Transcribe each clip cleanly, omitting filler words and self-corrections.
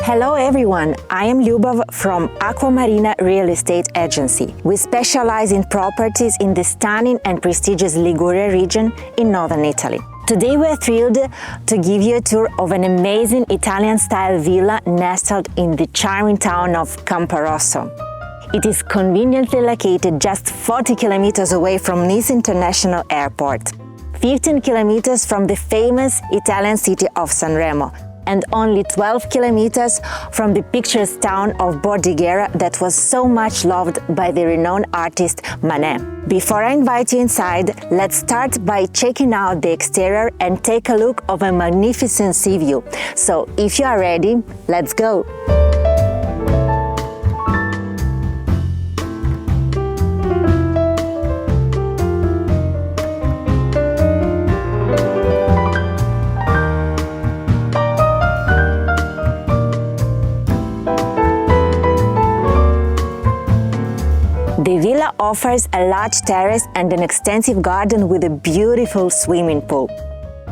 Hello everyone, I am Ljubav from Aquamarina Real Estate Agency. We specialize in properties in the stunning and prestigious Ligurian region in northern Italy. Today we're thrilled to give you a tour of an amazing Italian-style villa nestled in the charming town of Camporosso. It is conveniently located just 40 kilometers away from Nice International Airport, 15 kilometers from the famous Italian city of Sanremo, and only 12 kilometers from the picturesque town of Bordighera that was so much loved by the renowned artist Manet. Before I invite you inside, let's start by checking out the exterior and take a look of a magnificent sea view. So if you are ready, let's go! The villa offers a large terrace and an extensive garden with a beautiful swimming pool.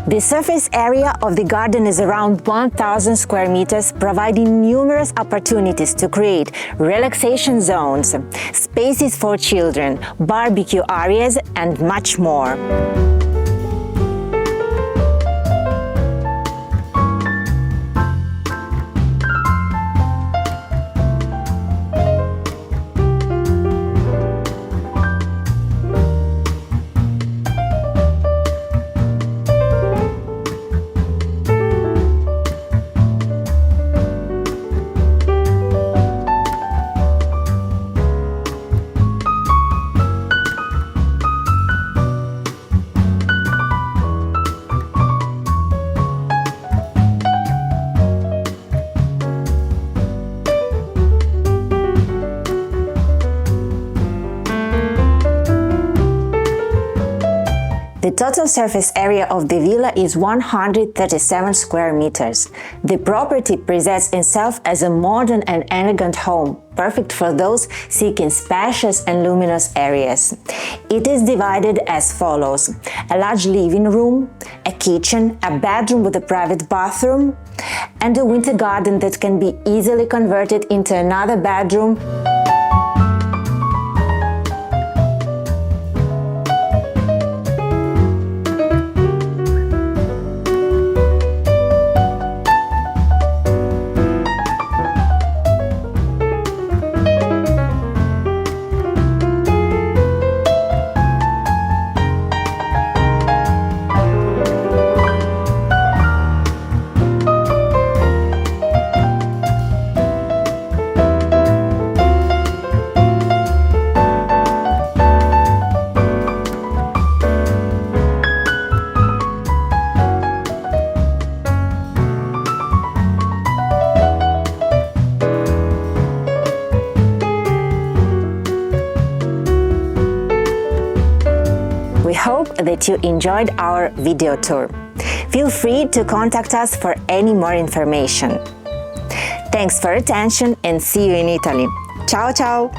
The surface area of the garden is around 1,000 square meters, providing numerous opportunities to create relaxation zones, spaces for children, barbecue areas, and much more. The total surface area of the villa is 137 square meters. The property presents itself as a modern and elegant home, perfect for those seeking spacious and luminous areas. It is divided as follows: a large living room, a kitchen, a bedroom with a private bathroom, and a winter garden that can be easily converted into another bedroom. We hope that you enjoyed our video tour. Feel free to contact us for any more information. Thanks for your attention and see you in Italy. Ciao ciao!